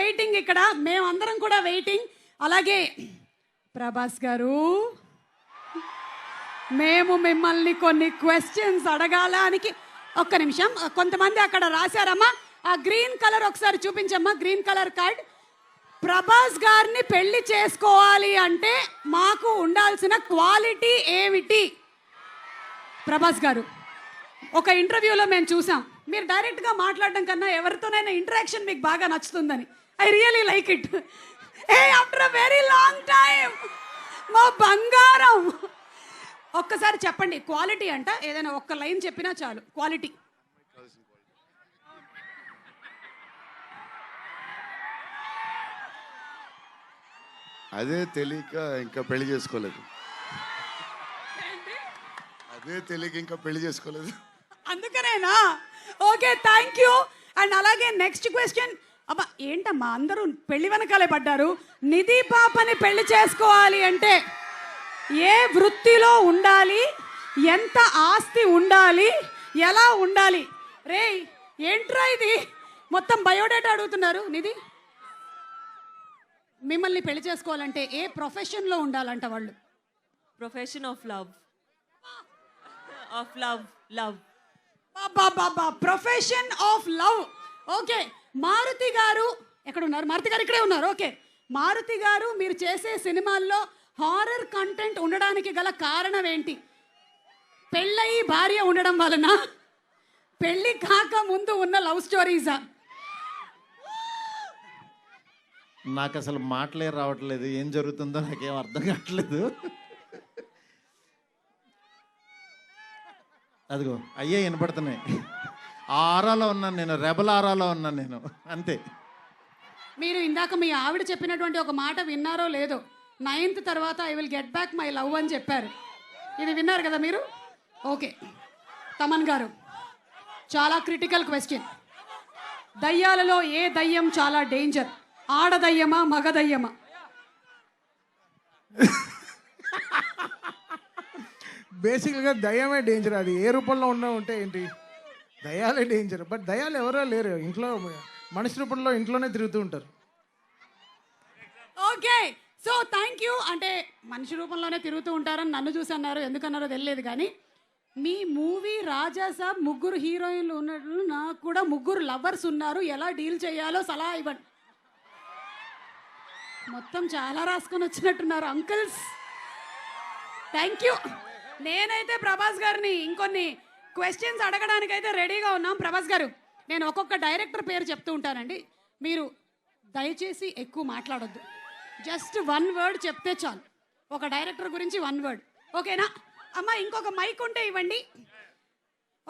Waiting ఇక్కడ, మేమందరం కూడా వెయిటింగ్. అలాగే ప్రభాస్ గారు, మేము మిమ్మల్ని కొన్ని క్వశ్చన్స్ అడగాలానికి ఒక్క నిమిషం. కొంతమంది అక్కడ రాశారమ్మా, ఆ గ్రీన్ కలర్ ఒకసారి చూపించమ్మా, గ్రీన్ కలర్ కార్డ్. ప్రభాస్ గారిని పెళ్లి చేసుకోవాలి అంటే మాకు ఉండాల్సిన క్వాలిటీ ఏమిటి? ప్రభాస్ గారు, ఒక ఇంటర్వ్యూలో మేము చూసాం, మీరు డైరెక్ట్గా మాట్లాడడం కన్నా ఎవరితోనైనా ఇంటరాక్షన్ మీకు బాగా నచ్చుతుందని. I really like it. A after a very long time మా బంగారం, ఒక్కసారి చెప్పండి క్వాలిటీ అంట, ఏదైనా ఒక్క లైన్ చెప్పినా చాలు. క్వాలిటీ. అదే తెలియక ఇంకా పెళ్లి చేసుకోలేదు. అదే తెలియక ఇంకా పెళ్లి చేసుకోలేదు. అందుకనేనా? Okay, thank you. అండ్ అలాగే నెక్స్ట్ క్వశ్చన్. అబ్బా ఏంటమ్మా అందరూ పెళ్లి వెనకాలే పడ్డారు. నిధి పాపని పెళ్లి చేసుకోవాలి అంటే ఏ వృత్తిలో ఉండాలి, ఎంత ఆస్తి ఉండాలి, ఎలా ఉండాలి? రే ఏంట్రా ఇది, మొత్తం బయోడేటా అడుగుతున్నారు. నిధి, మిమ్మల్ని పెళ్లి చేసుకోవాలంటే ఏ ప్రొఫెషన్లో ఉండాలంట వాళ్ళు? Profession of love. Of love. Love. బాబా, profession of love. Okay, Maruthi గారు ఎక్కడ ఉన్నారు? మారుతి గారు ఇక్కడే ఉన్నారు. ఓకే, మారుతి గారు, మీరు చేసే సినిమాల్లో హారర్ కంటెంట్ ఉండడానికి గల కారణం ఏంటి? పెళ్ళయి భార్య ఉండడం వలన, పెళ్ళి కాక ముందు ఉన్న లవ్ స్టోరీసా? నాకు అసలు మాటలే రావట్లేదు, ఏం జరుగుతుందో నాకేం అర్థం కావట్లేదు. అదిగో అయ్యే వినపడుతున్నాయి. ఆ ఆరాలో ఉన్నాను నేను, రెబల్ ఆరాలో ఉన్నాను నేను, అంతే. మీరు ఇందాక మీ ఆవిడ చెప్పినటువంటి ఒక మాట విన్నారో లేదో, 9th తర్వాత I will get back my love అని చెప్పారు. ఇది విన్నారు కదా మీరు? ఓకే, తమన్ గారు, చాలా క్రిటికల్ క్వశ్చన్. దయ్యాలలో ఏ దయ్యం చాలా డేంజర్? ఆడదయ్యమా, మగ దయ్యమా? బేసిక్గా దయ్యమే డేంజర్. అది ఏ రూపంలో ఉంటే ఏంటి, దయ్యాలే డేంజర్. బట్ దయ్యాలు ఎవరో లేరు, ఇంట్లో మనిషి రూపంలో ఇంట్లోనే తిరుగుతూ ఉంటారు. Okay, so thank you. అంటే మనిషి రూపంలోనే తిరుగుతూ ఉంటారని నన్ను చూసి అన్నారు, ఎందుకన్నారో తెలియదు. కానీ మీ మూవీ రాజా సాబ్ ముగ్గురు హీరోయిన్లు ఉన్నట్లు, నాకు కూడా ముగ్గురు లవర్స్ ఉన్నారు, ఎలా డీల్ చేయాలో సలహా ఇవ్వండి. మొత్తం చాలా రాసుకొని వచ్చినట్టున్నారు అంకుల్స్. Thank you. నేనైతే ప్రభాస్ గారిని ఇంకొన్ని క్వశ్చన్స్ అడగడానికైతే రెడీగా ఉన్నాం. ప్రభాస్ గారు, నేను ఒక్కొక్క డైరెక్టర్ పేరు చెప్తూ ఉంటానండి, మీరు దయచేసి ఎక్కువ మాట్లాడొద్దు, జస్ట్ 1 word చెప్తే చాలు. ఒక డైరెక్టర్ గురించి 1 word, ఓకేనా? అమ్మ ఇంకొక మైక్ ఉంటే ఇవ్వండి.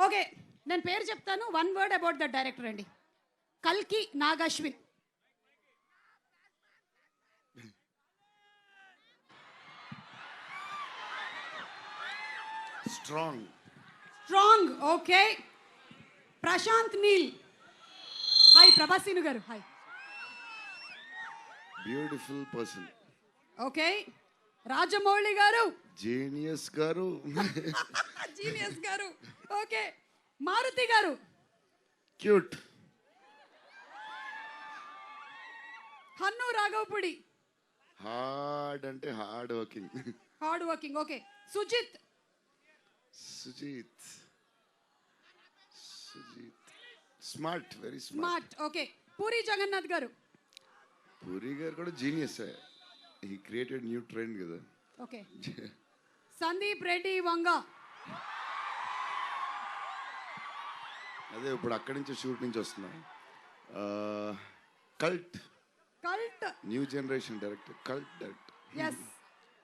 ఓకే, నేను పేరు చెప్తాను, 1 word అబౌట్ ద డైరెక్టర్ అండి. కల్కి Nag Ashwin. Strong. Okay, Prashanth Neel. Hi Prabhas Seenu గారు. Hi. Beautiful person. Okay, Rajamouli గారు. జీనియస్ గారు. జీనియస్ గారు. ఓకే, మారుతి గారు. క్యూట్. హన్ను రాఘవపుడి. హార్డ్ అంటే hard working. Hard working. Okay, Sujeeth. Smart, very smart. Okay, Puri Jagannadh గారు. పూరి గారు కూడా genius. He created new trend కదా. ఓకే, సందీప్ రెడ్డి వంగ. అదే ఇప్పుడు అక్కడి నుంచి షూట్ నుంచి వస్తున్నా. Cult new generation director, cult director. Yes.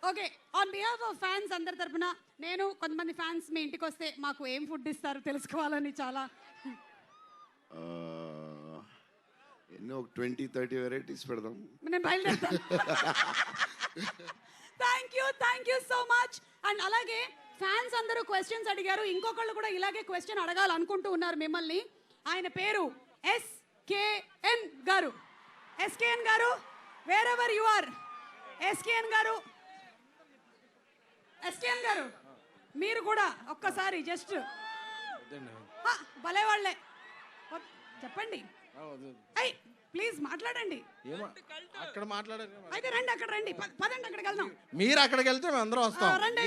Okay, on behalf of fans అందరి తరపున, నేను కొంతమంది ఫ్యాన్స్ మీ ఇంటికి వస్తే మాకు ఏం ఫుడ్ ఇస్తారు తెలుసుకోవాలని చాలా. ఎన్నో 20-30 వెరైటీస్ పెడదాం. నేను బయలుదేరుతాను. Thank you so much. And అలాగే ఫ్యాన్స్ అందరూ క్వశ్చన్స్ అడిగారు, ఇంకొకళ్ళు కూడా ఇలాగే క్వశ్చన్ అడగాలనుకుంటూ ఉన్నారు మిమ్మల్ని. ఆయన పేరు SKN గారు. SKN గారు, wherever you are. SKN గారు, SKN గారు, మీరు కూడా ఒక్కసారి జస్ట్ భలే వాళ్ళే చెప్పండి. ప్లీజ్ మాట్లాడండి. ఏమో అక్కడ మాట్లాడారు. అయితే రండి, అక్కడ రండి, పదండి, అక్కడికి వెళ్దాం. మీరు అక్కడికి వెళ్తే మేము అందరం వస్తాం. రండి.